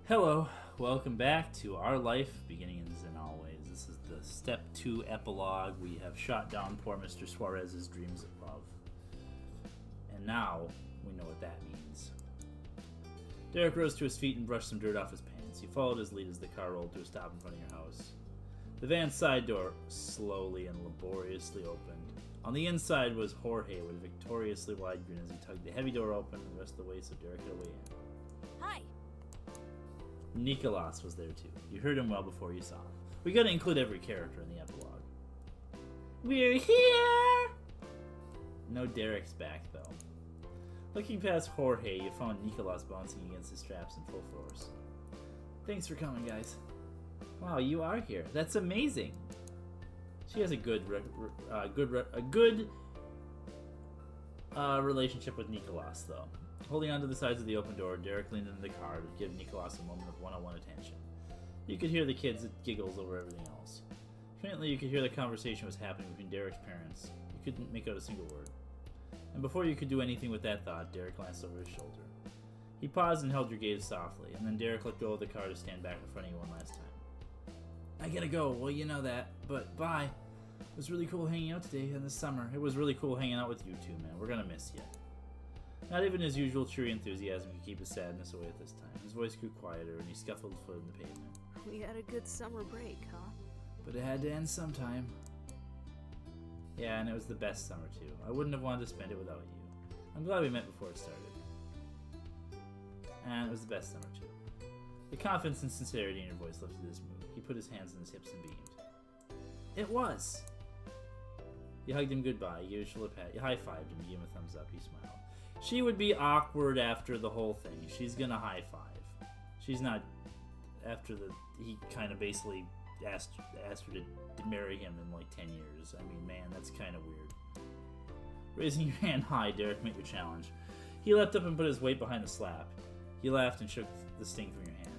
Hello, welcome back to Our Life Beginnings and Always. This is the Step 2 epilogue. We have shot down poor Mr. Suarez's dreams of love. And now, we know what that means. Derek rose to his feet and brushed some dirt off his pants. He followed his lead as the car rolled to a stop in front of your house. The van's side door slowly and laboriously opened. On the inside was Jorge with a victoriously wide grin as he tugged the heavy door open and the rest of the way so Derek could weigh in. Hi. Nicholas was there too. You heard him well before you saw him. We gotta include every character in the epilogue. We're here! No Derek's back though. Looking past Jorge, you found Nicholas bouncing against his straps in full force. Thanks for coming, guys. Wow, you are here. That's amazing. She has a good relationship with Nicholas, though. Holding onto the sides of the open door, Derek leaned into the car to give Nicholas a moment of one-on-one attention. You could hear the kids' giggles over everything else. Faintly, you could hear the conversation was happening between Derek's parents. You couldn't make out a single word. And before you could do anything with that thought, Derek glanced over his shoulder. He paused and held your gaze softly, and then Derek let go of the car to stand back in front of you one last time. I gotta go, well you know that, but bye. It was really cool hanging out today in the summer. It was really cool hanging out with you two, man. We're gonna miss you. Not even his usual cheery enthusiasm could keep his sadness away at this time. His voice grew quieter, and he scuffled a foot in the pavement. We had a good summer break, huh? But it had to end sometime. Yeah, and it was the best summer, too. I wouldn't have wanted to spend it without you. I'm glad we met before it started. And it was the best summer, too. The confidence and sincerity in your voice lifted this mood. He put his hands on his hips and beamed. It was! You hugged him goodbye, you gave a shoulder pat, you high-fived him, you gave him a thumbs up, he smiled. She would be awkward after the whole thing. She's gonna high-five. She's not... After he kind of basically asked her to marry him in like 10 years. I mean, man, that's kind of weird. Raising your hand high, Derek met your challenge. He leapt up and put his weight behind the slap. He laughed and shook the sting from your hand.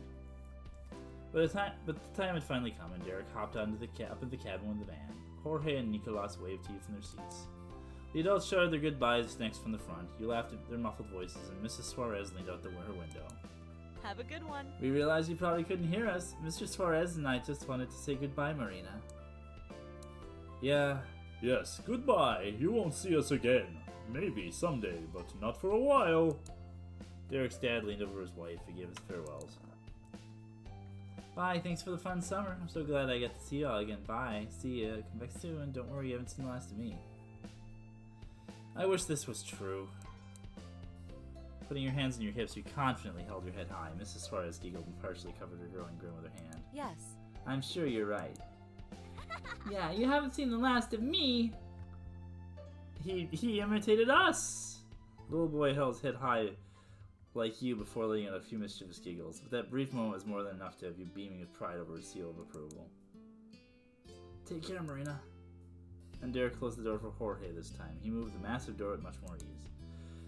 But the time had finally come, and Derek hopped up into the cabin with the van. Jorge and Nicholas waved to you from their seats. The adults shouted their goodbyes next from the front. You laughed at their muffled voices, and Mrs. Suarez leaned out her window. Have a good one. We realized you probably couldn't hear us. Mr. Suarez and I just wanted to say goodbye, Marina. Yeah. Yes, goodbye. You won't see us again. Maybe someday, but not for a while. Derek's dad leaned over his wife and gave his farewells. Bye, thanks for the fun summer. I'm so glad I got to see you all again. Bye. See ya. Come back soon. Don't worry, you haven't seen the last of me. I wish this was true. Putting your hands on your hips, you confidently held your head high. Mrs. Suarez giggled and partially covered her growing grin with her hand. Yes. I'm sure you're right. Yeah, you haven't seen the last of me. He imitated us. The little boy held his head high like you before letting out a few mischievous giggles, but that brief moment was more than enough to have you beaming with pride over a seal of approval. Take care, Marina. And Derek closed the door for Jorge this time. He moved the massive door with much more ease.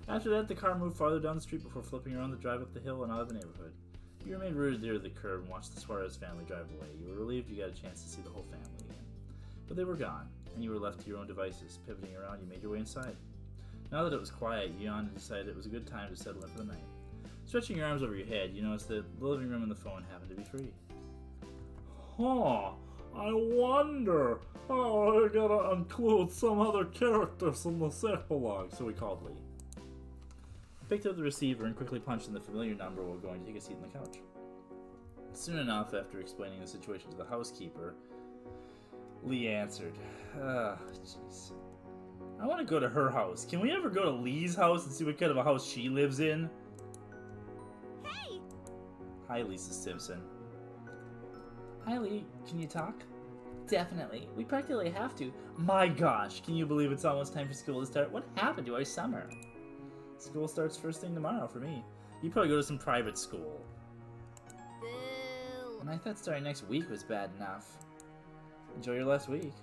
After that, the car moved farther down the street before flipping around the drive up the hill and out of the neighborhood. You remained rooted near the curb and watched the Suarez family drive away. You were relieved you got a chance to see the whole family again. But they were gone, and you were left to your own devices. Pivoting around, you made your way inside. Now that it was quiet, you yawned and decided it was a good time to settle in for the night. Stretching your arms over your head, you noticed that the living room and the phone happened to be free. Huh, I wonder how I gotta include some other characters in this epilogue, so we called Lee. Picked up the receiver and quickly punched in the familiar number while going to take a seat on the couch. Soon enough, after explaining the situation to the housekeeper, Lee answered, jeez. I want to go to her house. Can we ever go to Lee's house and see what kind of a house she lives in? Hey! Hi, Lisa Simpson. Hi, Lee. Can you talk? Definitely. We practically have to. My gosh, can you believe it's almost time for school to start? What happened to our summer? School starts first thing tomorrow for me. You probably go to some private school. Boo! And I thought starting next week was bad enough. Enjoy your last week.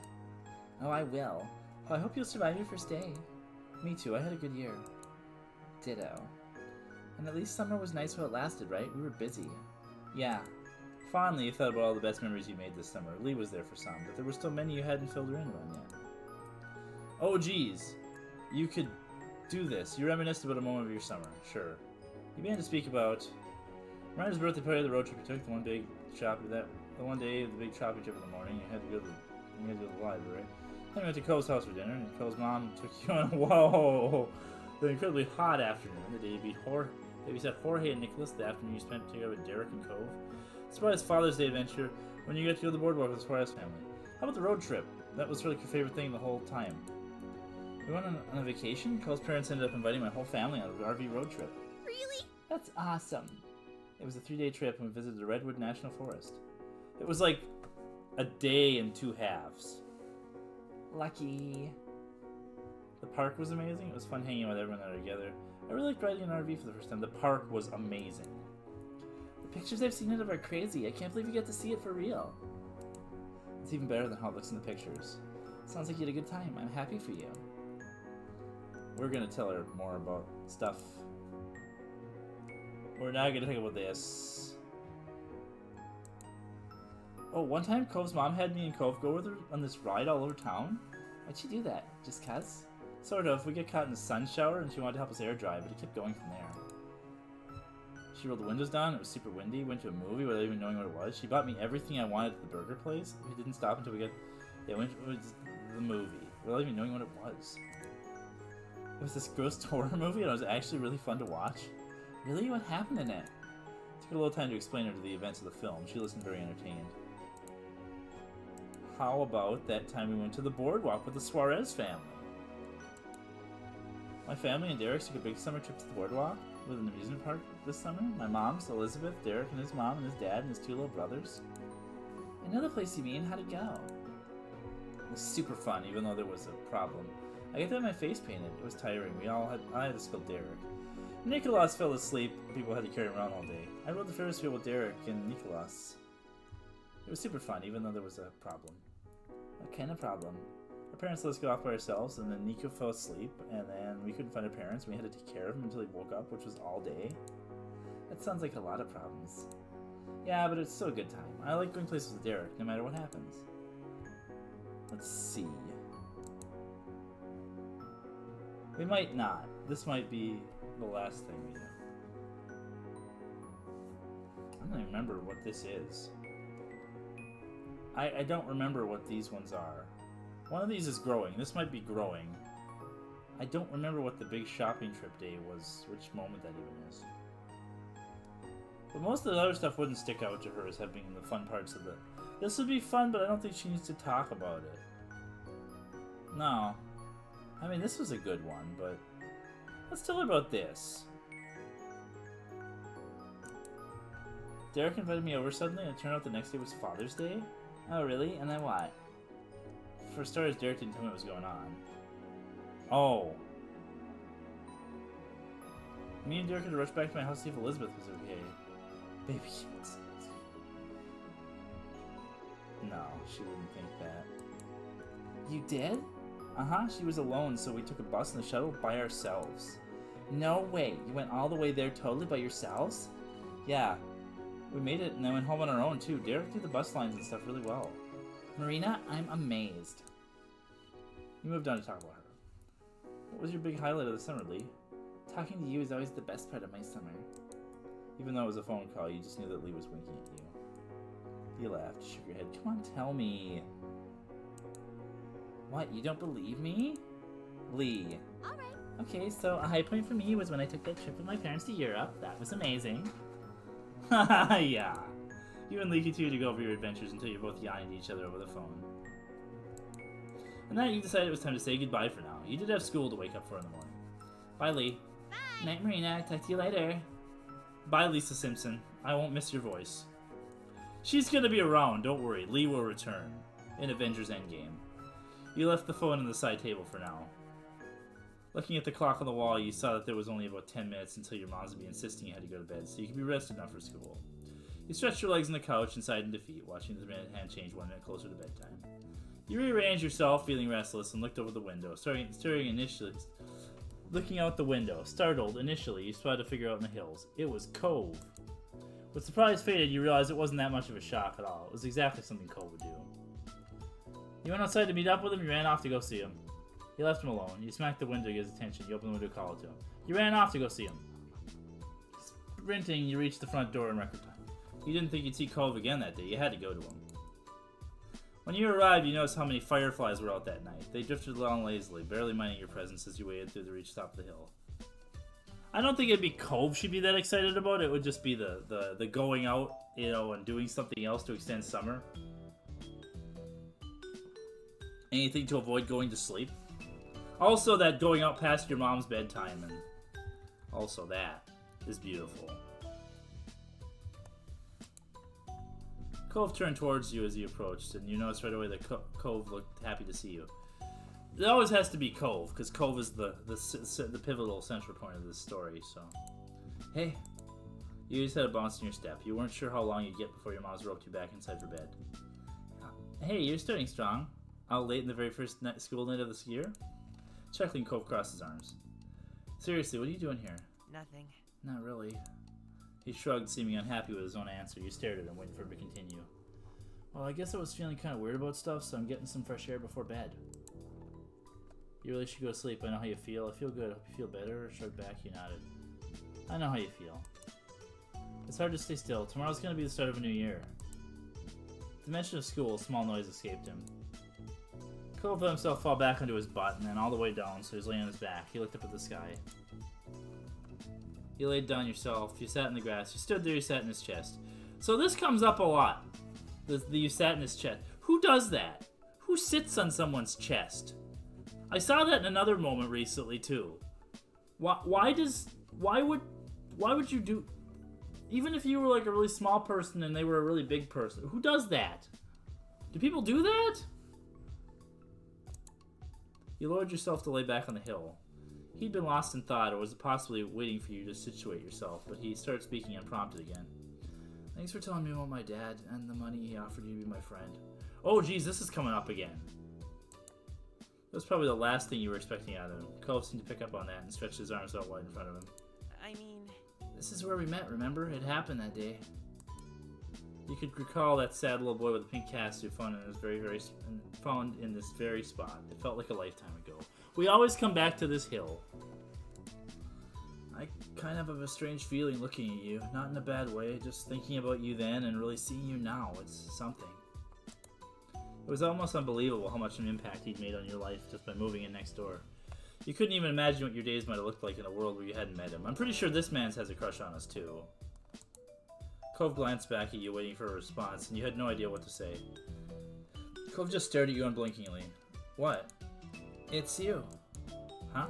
Oh, I will. Oh, I hope you'll survive your first day. Me too, I had a good year. Ditto. And at least summer was nice while it lasted, right? We were busy. Yeah. Fondly, you thought about all the best memories you made this summer. Lee was there for some, but there were still many you hadn't filled her in on yet. Oh, geez. You could do this. You reminisced about a moment of your summer. Sure. You began to speak about Ryan's birthday party, the road trip we took, the one day of the big shopping trip in the morning, you had to go to the library. Then we went to Cole's house for dinner, and Cole's mom took you on the incredibly hot afternoon. The day you babysat Jorge and Nicholas, the afternoon you spent together with Derek and Cove. Surprise Father's Day adventure when you got to go to the boardwalk with the Suarez family. How about the road trip? That was really your favorite thing the whole time. We went on a vacation. Cole's parents ended up inviting my whole family on an RV road trip. Really? That's awesome. It was a 3-day trip and we visited the Redwood National Forest. It was like a day and 2 halves. Lucky. The park was amazing. It was fun hanging with everyone there together. I really liked riding an RV for the first time. The park was amazing. The pictures I've seen of it are crazy. I can't believe you get to see it for real. It's even better than how it looks in the pictures. Sounds like you had a good time. I'm happy for you. We're gonna tell her more about stuff. We're now gonna talk about this. Oh, one time Cove's mom had me and Cove go with her on this ride all over town. Why'd she do that? Just cuz? Sort of. We get caught in the sun shower and she wanted to help us air dry, but it kept going from there. She rolled the windows down, it was super windy, went to a movie without even knowing what it was. She bought me everything I wanted at the burger place. We didn't stop until we went to the movie without even knowing what it was. It was this ghost horror movie and it was actually really fun to watch. Really? What happened in it? It took a little time to explain her to the events of the film. She listened very entertained. How about that time we went to the boardwalk with the Suarez family? My family and Derek took a big summer trip to the boardwalk with an amusement park this summer. My mom's, Elizabeth, Derek and his mom and his dad and his 2 little brothers. I know the place you mean. How'd it go? It was super fun, even though there was a problem. I got to have my face painted. It was tiring. I had to sculpt Derek. Nicholas fell asleep. People had to carry him around all day. I rode the Ferris wheel with Derek and Nicholas. It was super fun, even though there was a problem. What kind of problem? Our parents let us go off by ourselves, and then Nico fell asleep, and then we couldn't find our parents, and we had to take care of him until he woke up, which was all day. That sounds like a lot of problems. Yeah, but it's still a good time. I like going places with Derek, no matter what happens. Let's see. We might not. This might be the last thing we do. I don't even remember what this is. I don't remember what these ones are. One of these is growing. This might be growing. I don't remember what the big shopping trip day was, which moment that even is. But most of the other stuff wouldn't stick out to her as having the fun parts of it. This would be fun, but I don't think she needs to talk about it. No. I mean, this was a good one, but let's tell her about this. Derek invited me over suddenly, and it turned out the next day was Father's Day. Oh, really? And then what? For starters, Derek didn't tell me what was going on. Oh. Me and Derek had to rush back to my house to see if Elizabeth was okay. Baby, no, she wouldn't think that. You did? Uh-huh, she was alone, so we took a bus and a shuttle by ourselves. No way, you went all the way there totally by yourselves? Yeah, we made it and then went home on our own too. Derek did the bus lines and stuff really well. Marina, I'm amazed. You moved on to talk about her. What was your big highlight of the summer, Lee? Talking to you is always the best part of my summer. Even though it was a phone call, you just knew that Lee was winking at you. You laughed, shook your head. Come on, tell me. What, you don't believe me? Lee. Alright. Okay, so a high point for me was when I took that trip with my parents to Europe. That was amazing. Haha, yeah. You and Lee continued to go over your adventures until you both yawned at each other over the phone. And then you decided it was time to say goodbye for now. You did have school to wake up for in the morning. Bye, Lee. Bye. Night, Marina. Talk to you later. Bye, Lisa Simpson. I won't miss your voice. She's gonna be around, don't worry. Lee will return. In Avengers Endgame. You left the phone on the side table for now. Looking at the clock on the wall, you saw that there was only about 10 minutes until your mom's would be insisting you had to go to bed, so you could be rested enough for school. You stretched your legs on the couch and sighed in defeat, watching the minute hand change 1 minute closer to bedtime. You rearranged yourself, feeling restless, and looked over the window, looking out the window. Startled, initially, you spotted a figure out in the hills. It was Cove. With surprise faded, you realized it wasn't that much of a shock at all. It was exactly something Cove would do. You went outside to meet up with him, you ran off to go see him. You left him alone. You smacked the window to get his attention. You opened the window to call to him. You ran off to go see him. Sprinting, you reached the front door in record time. You didn't think you'd see Cove again that day. You had to go to him. When you arrived, you noticed how many fireflies were out that night. They drifted along lazily, barely minding your presence as you waded through the reach top of the hill. I don't think it'd be Cove she'd be that excited about. It would just be the going out, you know, and doing something else to extend summer. Anything to avoid going to sleep. Also, that going out past your mom's bedtime, and also that is beautiful. Cove turned towards you as you approached, and you noticed right away that Cove looked happy to see you. It always has to be Cove, because Cove is the pivotal central point of this story, so... Hey. You just had a bounce in your step. You weren't sure how long you'd get before your mom's roped you back inside your bed. Hey, you're starting strong. Out late in the very first school night of this year? Chuckling, Cove crossed his arms. Seriously, what are you doing here? Nothing. Not really. He shrugged, seeming unhappy with his own answer. You stared at him, waiting for him to continue. Well, I guess I was feeling kind of weird about stuff, so I'm getting some fresh air before bed. You really should go to sleep. I know how you feel. I feel good. I hope you feel better. Shrugged back, you nodded. I know how you feel. It's hard to stay still. Tomorrow's going to be the start of a new year. At the mention of school, a small noise escaped him. Cove let himself fall back onto his butt, and then all the way down, so he was laying on his back. He looked up at the sky. You laid down yourself. You sat in the grass. You stood there. You sat in his chest. So this comes up a lot. You sat in his chest. Who does that? Who sits on someone's chest? I saw that in another moment recently too. Why would you do? Even if you were like a really small person and they were a really big person, who does that? Do people do that? You lowered yourself to lay back on the hill. He'd been lost in thought, or was possibly waiting for you to situate yourself, but he started speaking unprompted again. Thanks for telling me about my dad and the money he offered you to be my friend. Oh, geez, this is coming up again. That was probably the last thing you were expecting out of him. Cove seemed to pick up on that and stretched his arms out wide in front of him. I mean... This is where we met, remember? It happened that day. You could recall that sad little boy with the pink cast who found in this very spot. It felt like a lifetime ago. We always come back to this hill. I kind of have a strange feeling looking at you. Not in a bad way, just thinking about you then and really seeing you now. It's something. It was almost unbelievable how much an impact he'd made on your life just by moving in next door. You couldn't even imagine what your days might have looked like in a world where you hadn't met him. I'm pretty sure this man's has a crush on us too. Cove glanced back at you, waiting for a response, and you had no idea what to say. Cove just stared at you unblinkingly. What? It's you. Huh?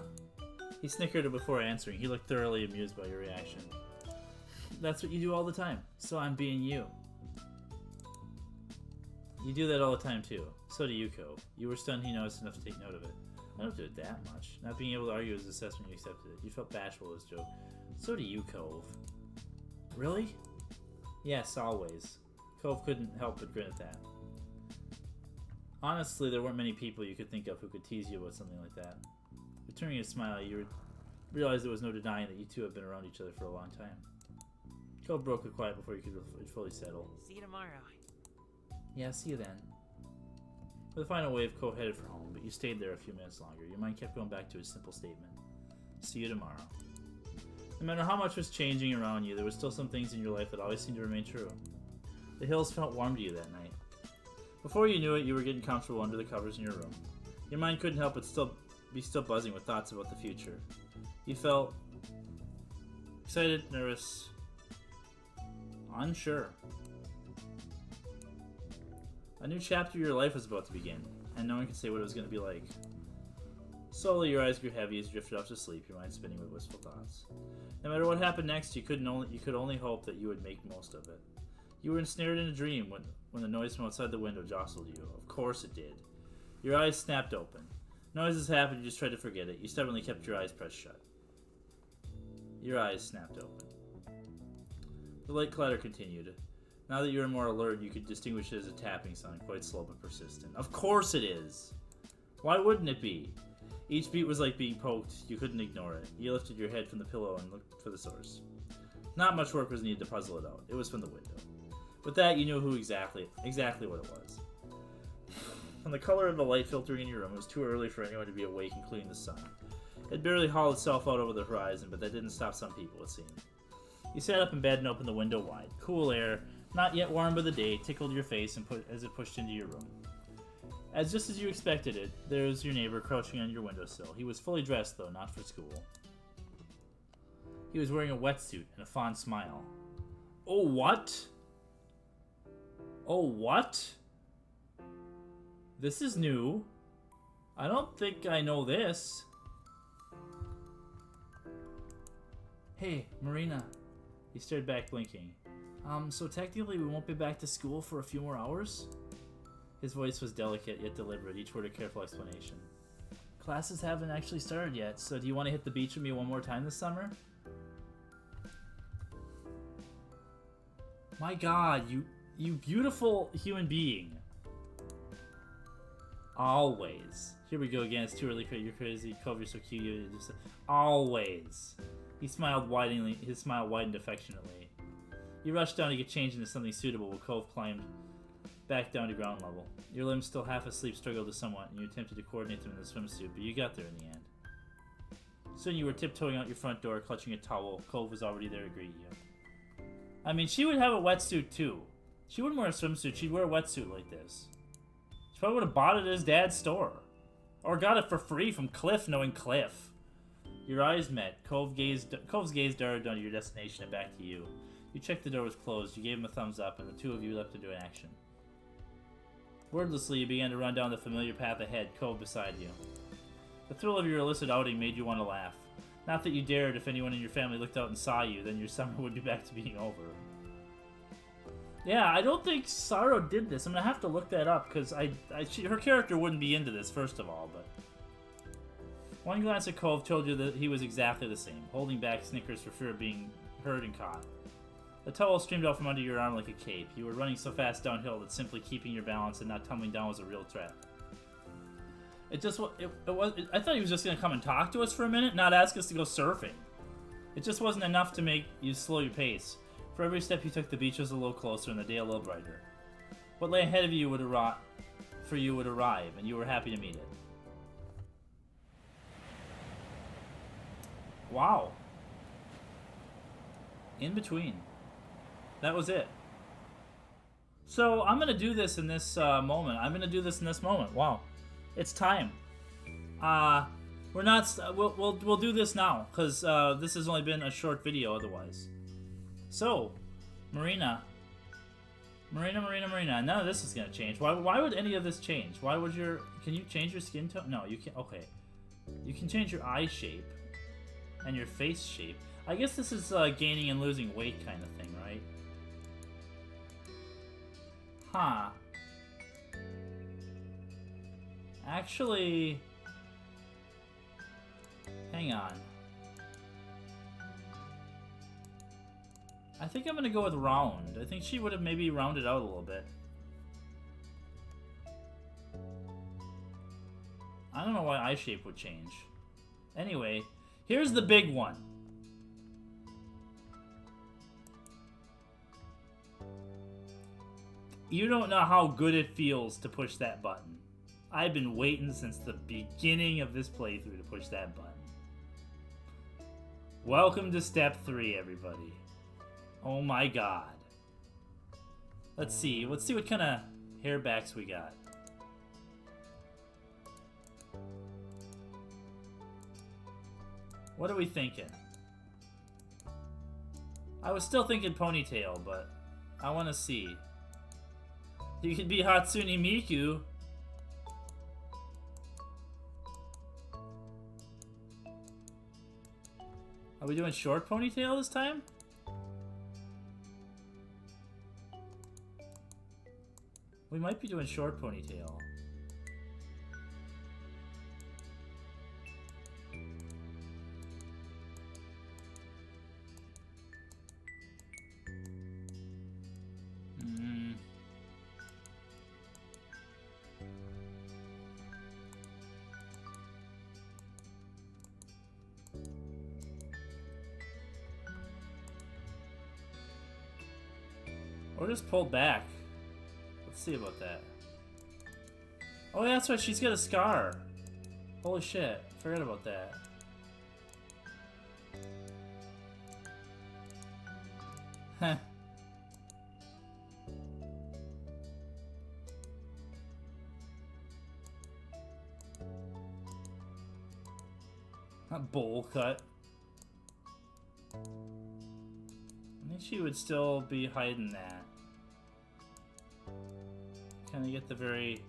He snickered before answering. He looked thoroughly amused by your reaction. That's what you do all the time, so I'm being you. You do that all the time too. So do you, Cove. You were stunned he noticed enough to take note of it. I don't do it that much. Not being able to argue his assessment, you accepted it. You felt bashful at his joke. So do you, Cove. Really? Yes, always. Cove couldn't help but grin at that. Honestly, there weren't many people you could think of who could tease you about something like that. Returning his smile, you realized there was no denying that you two had been around each other for a long time. Cove broke the quiet before you could fully settle. See you tomorrow. Yeah, see you then. With a final wave, Cove headed for home, but you stayed there a few minutes longer. Your mind kept going back to his simple statement. See you tomorrow. No matter how much was changing around you, there were still some things in your life that always seemed to remain true. The hills felt warm to you that night. Before you knew it, you were getting comfortable under the covers in your room. Your mind couldn't help but still buzzing with thoughts about the future. You felt excited, nervous, unsure. A new chapter of your life was about to begin, and no one could say what it was going to be like. Slowly, your eyes grew heavy as you drifted off to sleep, your mind spinning with wistful thoughts. No matter what happened next, you could only hope that you would make most of it. You were ensnared in a dream when the noise from outside the window jostled you. Of course it did. Your eyes snapped open. Noises happened, you just tried to forget it. You stubbornly kept your eyes pressed shut. Your eyes snapped open. The light clatter continued. Now that you were more alert, you could distinguish it as a tapping sound, quite slow but persistent. Of course it is! Why wouldn't it be? Each beat was like being poked. You couldn't ignore it. You lifted your head from the pillow and looked for the source. Not much work was needed to puzzle it out. It was from the window. With that, you knew who exactly what it was. From the color of the light filtering in your room, it was too early for anyone to be awake, including the sun. It barely hauled itself out over the horizon, but that didn't stop some people, it seemed. You sat up in bed and opened the window wide. Cool air, not yet warm by the day, tickled your face and as it pushed into your room. Just as you expected it, there's your neighbor crouching on your windowsill. He was fully dressed, though, not for school. He was wearing a wetsuit and a fond smile. Oh, what? Oh, what? This is new. I don't think I know this. Hey, Marina. He stared back, blinking. So technically we won't be back to school for a few more hours? His voice was delicate yet deliberate, each word a careful explanation. Classes haven't actually started yet, so do you want to hit the beach with me one more time this summer? My god, you beautiful human being. Always. Here we go again, it's too early for you're crazy. Cove, you're so cute, you just always. He smiled wideningly, his smile widened affectionately. You rushed down to get changed into something suitable while Cove climbed back down to ground level. Your limbs still half asleep struggled somewhat, and you attempted to coordinate them in the swimsuit, but you got there in the end. Soon you were tiptoeing out your front door, clutching a towel. Cove was already there to greet you. I mean, she would have a wetsuit too. She wouldn't wear a swimsuit, she'd wear a wetsuit like this. She probably would have bought it at his dad's store. Or got it for free from Cliff, knowing Cliff. Your eyes met. Cove's gaze darted down to your destination and back to you. You checked the door was closed, you gave him a thumbs up, and the two of you leapt into action. Wordlessly, you began to run down the familiar path ahead, Cove beside you. The thrill of your illicit outing made you want to laugh. Not that you dared. If anyone in your family looked out and saw you, then your summer would be back to being over. Yeah, I don't think Saro did this. I'm gonna have to look that up, because her character wouldn't be into this, first of all, but... One glance at Cove told you that he was exactly the same, holding back snickers for fear of being heard and caught. The towel streamed out from under your arm like a cape. You were running so fast downhill that simply keeping your balance and not tumbling down was a real threat. I thought he was just gonna come and talk to us for a minute, not ask us to go surfing. It just wasn't enough to make you slow your pace. For every step you took, the beach was a little closer and the day a little brighter. What lay ahead of you would arrive, and you were happy to meet it. Wow. In between. That was it. So I'm gonna do this in this moment. Wow, it's time. We're not. We'll do this now because this has only been a short video otherwise. So, Marina. None of this is gonna change. Why would any of this change? Why would your? Can you change your skin tone? No, you can't. Okay, you can change your eye shape and your face shape. I guess this is gaining and losing weight kind of thing, right? Huh. Actually, hang on. I think I'm gonna go with round. I think she would have maybe rounded out a little bit. I don't know why eye shape would change. Anyway, here's the big one. You don't know how good it feels to push that button. I've been waiting since the beginning of this playthrough to push that button. Welcome to step 3, everybody. Oh my god. Let's see what kind of hairbacks we got. What are we thinking? I was still thinking ponytail, but I want to see. You could be Hatsune Miku. Are we doing short ponytail this time? We might be doing short ponytail. Or just pulled back. Let's see about that. Oh, yeah, that's right. She's got a scar. Holy shit. Forgot about that. Heh. A bowl cut. I think she would still be hiding that. Kind of get the very...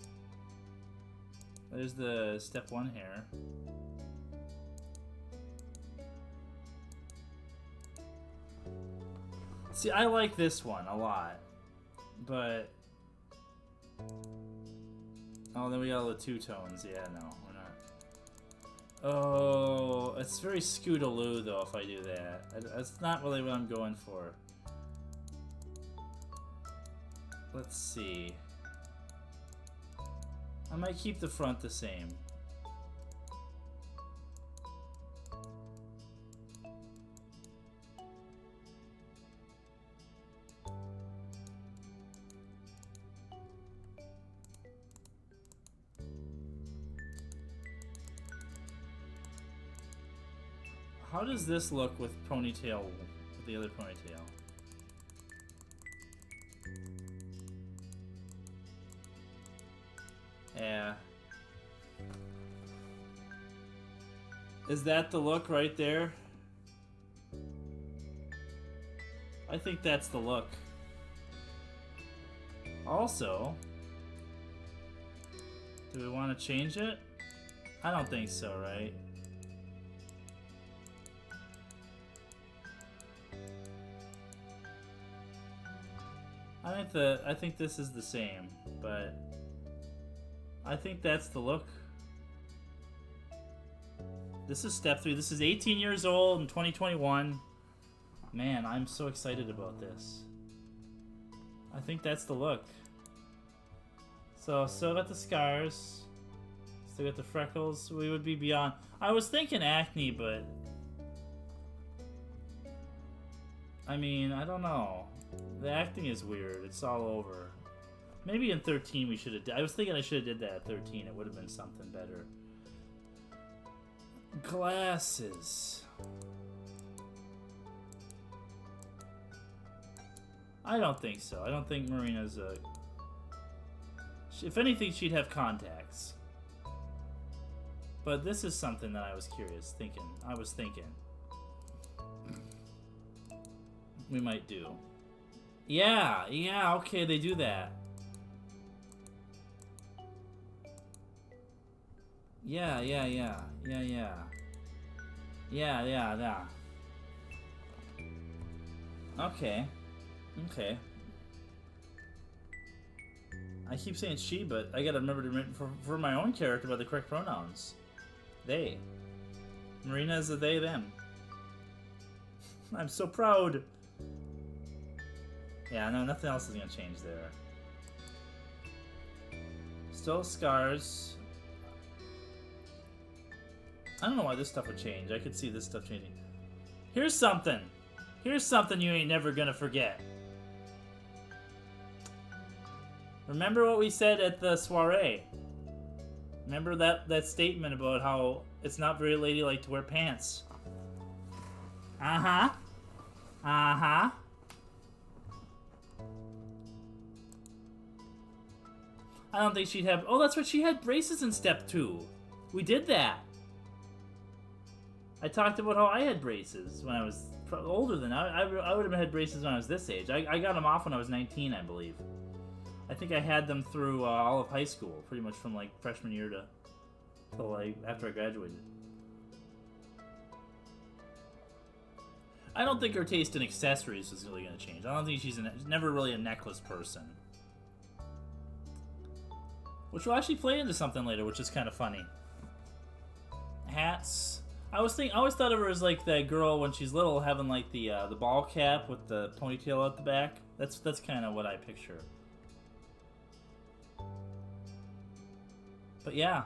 There's the step 1 hair. See, I like this one a lot. But... Oh, then we got all the two-tones. Yeah, no, we're not. Oh, it's very Scootaloo, though, if I do that. That's not really what I'm going for. Let's see. I might keep the front the same. How does this look with ponytail, with the other ponytail? Yeah. Is that the look right there? I think that's the look. Also, do we want to change it? I don't think so, right? I think this is the same, but I think that's the look. This is step 3. This is 18 years old in 2021. Man, I'm so excited about this. I think that's the look. So, still got the scars. Still got the freckles. We would be beyond. I was thinking acne, but... I mean, I don't know. The acting is weird. It's all over. Maybe in 13 we should have... I was thinking I should have did that at 13. It would have been something better. Glasses. I don't think so. I don't think Marina's a... If anything, she'd have contacts. But this is something that I was curious, I was thinking. We might do. Yeah, okay, they do that. Yeah. Okay. I keep saying she, but I gotta remember to for my own character by the correct pronouns. They. Marina is a they, them. I'm so proud. Yeah, no, nothing else is gonna change there. Still scars. I don't know why this stuff would change. I could see this stuff changing. Here's something. Here's something you ain't never gonna forget. Remember what we said at the soiree? Remember that statement about how it's not very ladylike to wear pants? Uh-huh. Uh-huh. I don't think she'd have... Oh, that's right. She had braces in step 2. We did that. I talked about how I had braces when I was older than I would have had braces when I was this age. I got them off when I was 19, I believe. I think I had them through all of high school, pretty much from like freshman year to like after I graduated. I don't think her taste in accessories is really going to change. I don't think she's never really a necklace person. Which will actually play into something later, which is kind of funny. Hats. I always thought of her as like that girl when she's little, having like the ball cap with the ponytail at the back. That's kind of what I picture. But yeah,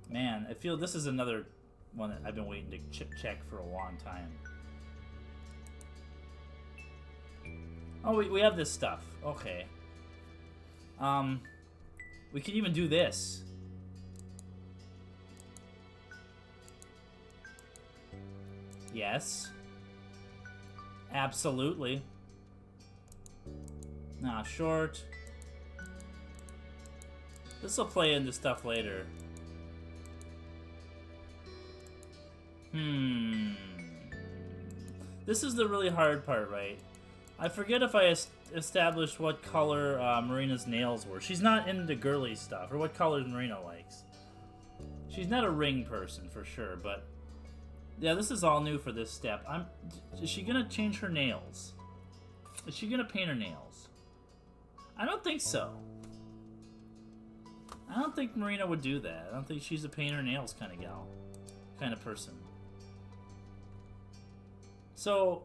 man, I feel this is another one that I've been waiting to check for a long time. Oh, we have this stuff. Okay. We can even do this. Yes. Absolutely. Nah, short. This will play into stuff later. This is the really hard part, right? I forget if I established what color Marina's nails were. She's not into girly stuff, or what colors Marina likes. She's not a ring person, for sure, but... Yeah, this is all new for this step. Is she gonna change her nails? Is she gonna paint her nails? I don't think so. I don't think Marina would do that. I don't think she's a paint her nails kind of gal. Kind of person. So,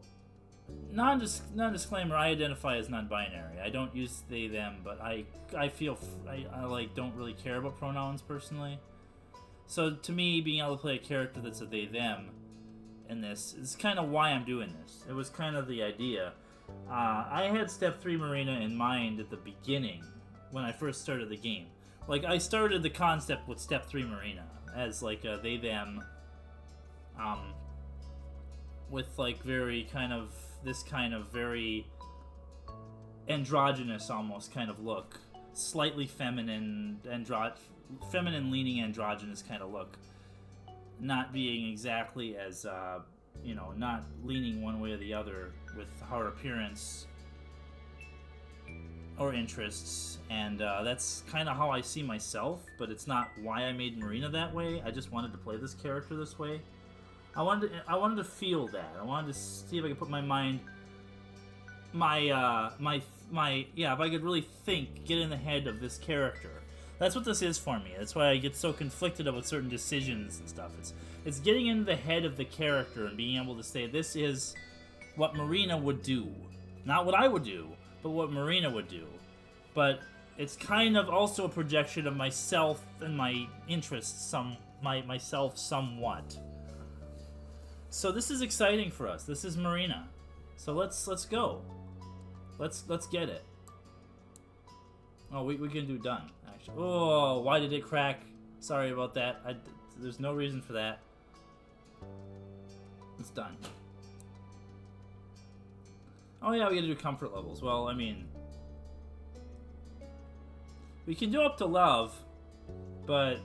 non-disclaimer, I identify as non-binary. I don't use they, them, but I feel... I like, don't really care about pronouns, personally. So, to me, being able to play a character that's a they, them in this is kind of why I'm doing this. It was kind of the idea. I had Step 3 Marina in mind at the beginning, when I first started the game. Like, I started the concept with Step 3 Marina as, like, a they, them, with, like, very kind of, this kind of very androgynous, almost, kind of look. Slightly feminine, feminine-leaning androgynous kind of look. Not being exactly as, you know, not leaning one way or the other with her appearance or interests, and that's kind of how I see myself, but it's not why I made Marina that way. I just wanted to play this character this way. I wanted to feel that. I wanted to see if I could put my mind, yeah, if I could really think, get in the head of this character. That's what this is for me. That's why I get so conflicted about certain decisions and stuff. It's getting into the head of the character and being able to say, this is what Marina would do. Not what I would do, but what Marina would do. But it's kind of also a projection of myself and my interests, myself somewhat. So this is exciting for us. This is Marina. So let's go. Let's get it. Oh, we can do done, actually. Oh, why did it crack? Sorry about that. There's no reason for that. It's done. Oh yeah, we gotta do comfort levels. Well, I mean... we can do up to love, but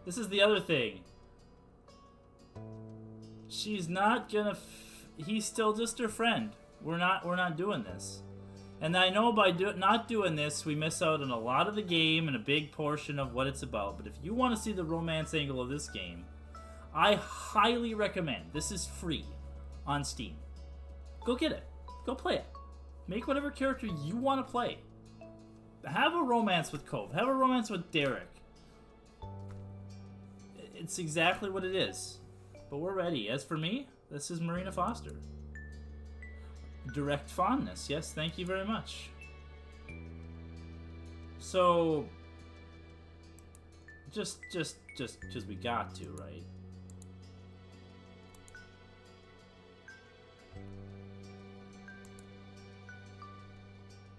this is the other thing. She's not gonna... he's still just her friend. We're not doing this. And I know by not doing this, we miss out on a lot of the game and a big portion of what it's about. But if you want to see the romance angle of this game, I highly recommend. This is free on Steam. Go get it. Go play it. Make whatever character you want to play. Have a romance with Cove. Have a romance with Derek. It's exactly what it is. But we're ready. As for me, this is Marina Foster. Direct fondness. Yes, thank you very much. So, just we got to, right?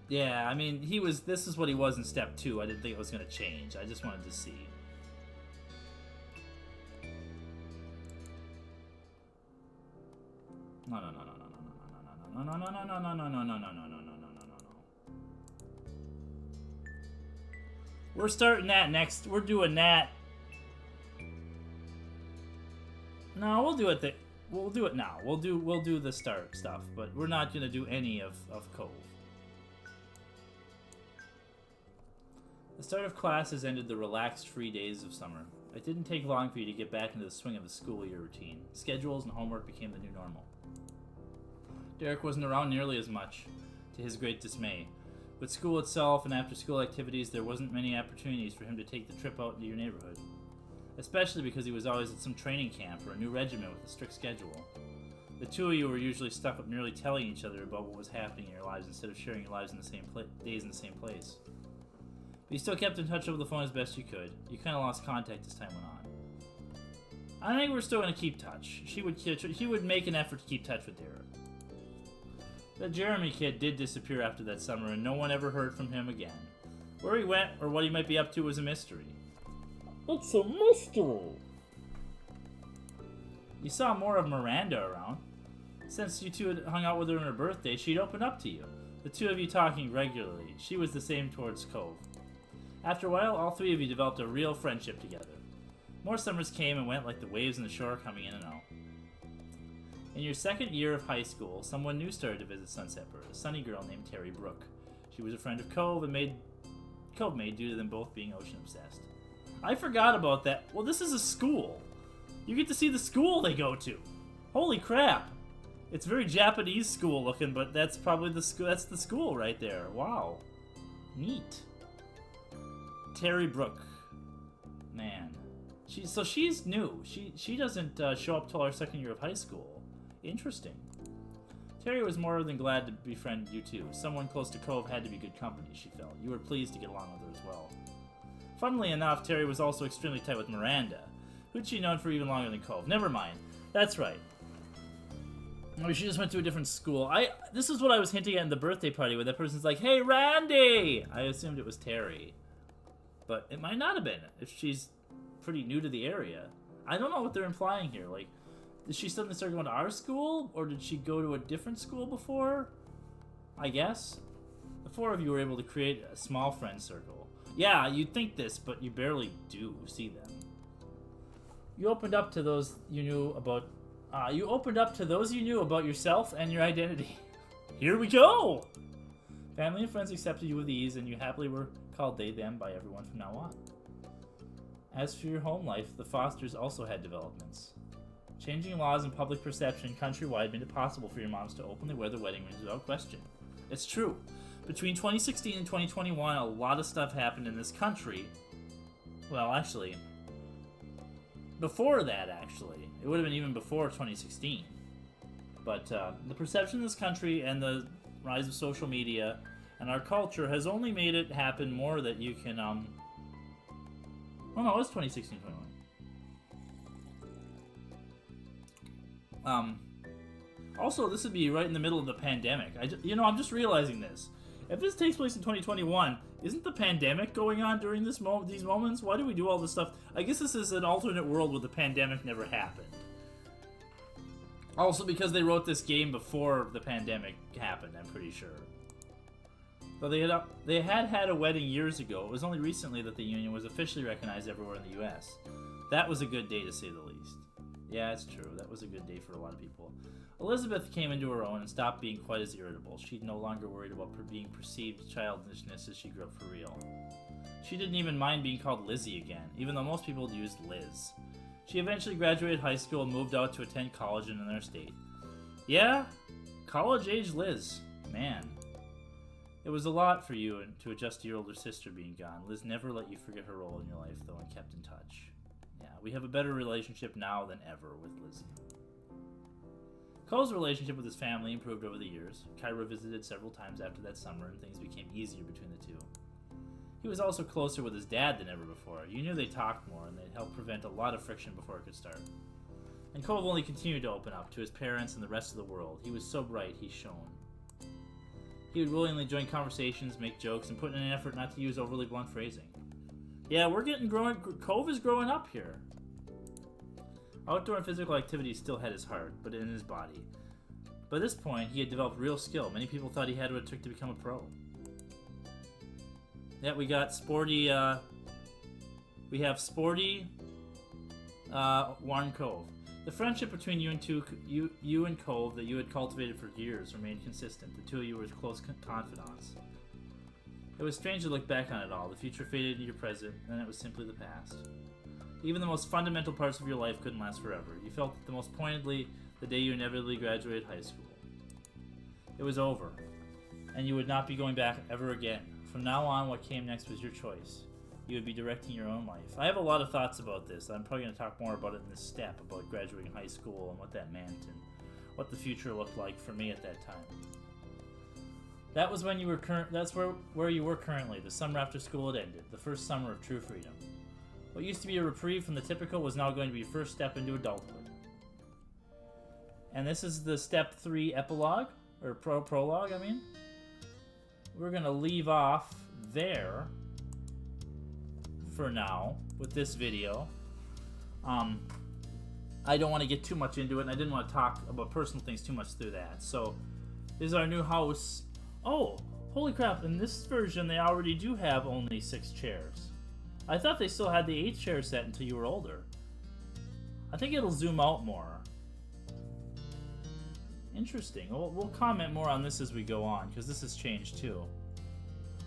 Yeah, I mean, this is what he was in Step 2. I didn't think it was going to change. I just wanted to see. No. We're starting that next. We're doing that. No, we'll do it. We'll do it now. We'll do the start stuff, but we're not gonna do any of Cove. The start of classes ended the relaxed, free days of summer. It didn't take long for you to get back into the swing of the school year routine. Schedules and homework became the new normal. Derek wasn't around nearly as much, to his great dismay. With school itself and after-school activities, there wasn't many opportunities for him to take the trip out into your neighborhood. Especially because he was always at some training camp or a new regiment with a strict schedule. The two of you were usually stuck up merely telling each other about what was happening in your lives instead of sharing your lives in the same days in the same place. But you still kept in touch over the phone as best you could. You kind of lost contact as time went on. I think we're still going to keep touch. He would make an effort to keep touch with Derek. The Jeremy kid did disappear after that summer, and no one ever heard from him again. Where he went, or what he might be up to, was a mystery. It's a mystery! You saw more of Miranda around. Since you two had hung out with her on her birthday, she'd opened up to you. the two of you talking regularly. She was the same towards Cove. After a while, all three of you developed a real friendship together. More summers came and went like the waves on the shore, coming in and out. In your second year of high school, someone new started to visit Sunsetburg, a sunny girl named Terry Brooke. She was a friend of Cove and Cove made due to them both being ocean obsessed. I forgot about that. Well, this is a school. You get to see the school they go to. Holy crap. It's very Japanese school looking, but that's probably the school. That's the school right there. Wow. Neat. Terry Brooke. Man. She's new. She doesn't show up till our second year of high school. Interesting. Terry was more than glad to befriend you too. Someone close to Cove had to be good company, she felt. You were pleased to get along with her as well. Funnily enough, Terry was also extremely tight with Miranda, who'd she known for even longer than Cove. Never mind. That's right. Maybe she just went to a different school. This is what I was hinting at in the birthday party, where that person's like, "Hey, Randy!" I assumed it was Terry. But it might not have been, if she's pretty new to the area. I don't know what they're implying here. Like, did she suddenly start going to our school? Or did she go to a different school before? I guess. The four of you were able to create a small friend circle. Yeah, you'd think this, but you barely do see them. You opened up to those you knew about yourself and your identity. Here we go! Family and friends accepted you with ease, and you happily were called they, them by everyone from now on. As for your home life, the Fosters also had developments. Changing laws and public perception countrywide made it possible for your moms to openly wear their wedding rings without question. It's true. Between 2016 and 2021, a lot of stuff happened in this country. Well, actually, before that, it would have been even before 2016. But the perception in this country and the rise of social media and our culture has only made it happen more that you can, oh no, it was 2016, 21. Also, this would be right in the middle of the pandemic. I'm just realizing this. If this takes place in 2021, isn't the pandemic going on during these moments? Why do we do all this stuff? I guess this is an alternate world where the pandemic never happened. Also, because they wrote this game before the pandemic happened, I'm pretty sure. Though they had a wedding years ago, it was only recently that the union was officially recognized everywhere in the U.S. That was a good day, to say the least. Yeah, it's true. That was a good day for a lot of people. Elizabeth came into her own and stopped being quite as irritable. She no longer worried about being perceived childishness as she grew up for real. She didn't even mind being called Lizzie again, even though most people used Liz. She eventually graduated high school and moved out to attend college in another state. Yeah, college-age Liz. Man. It was a lot for you to adjust to your older sister being gone. Liz never let you forget her role in your life, though, and kept in touch. Yeah, we have a better relationship now than ever with Lizzie. Cole's relationship with his family improved over the years. Kyra visited several times after that summer, and things became easier between the two. He was also closer with his dad than ever before. You knew they talked more, and they'd help prevent a lot of friction before it could start. And Cole only continued to open up to his parents and the rest of the world. He was so bright, he shone. He would willingly join conversations, make jokes, and put in an effort not to use overly blunt phrasing. Yeah, Cove is growing up here. Outdoor and physical activities still had his heart, but in his body. By this point, he had developed real skill. Many people thought he had what it took to become a pro. Yeah, we got sporty, Warren Cove. The friendship between you and Cove that you had cultivated for years remained consistent. The two of you were close confidants. It was strange to look back on it all. The future faded into your present, and it was simply the past. Even the most fundamental parts of your life couldn't last forever. You felt it the most pointedly the day you inevitably graduated high school. It was over, and you would not be going back ever again. From now on, what came next was your choice. You would be directing your own life. I have a lot of thoughts about this. I'm probably going to talk more about it in this step, about graduating high school and what that meant, and what the future looked like for me at that time. That was when you were that's where you were currently. The summer after school had ended, the first summer of true freedom. What used to be a reprieve from the typical was now going to be your first step into adulthood. And this is the step 3 epilogue, or prologue, I mean. We're going to leave off there for now with this video. I don't want to get too much into it, and I didn't want to talk about personal things too much through that. So, this is our new house. Oh, holy crap, in this version they already do have only 6 chairs. I thought they still had the 8 chair set until you were older. I think it'll zoom out more. Interesting. We'll comment more on this as we go on, because this has changed too.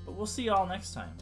But we'll see y'all next time.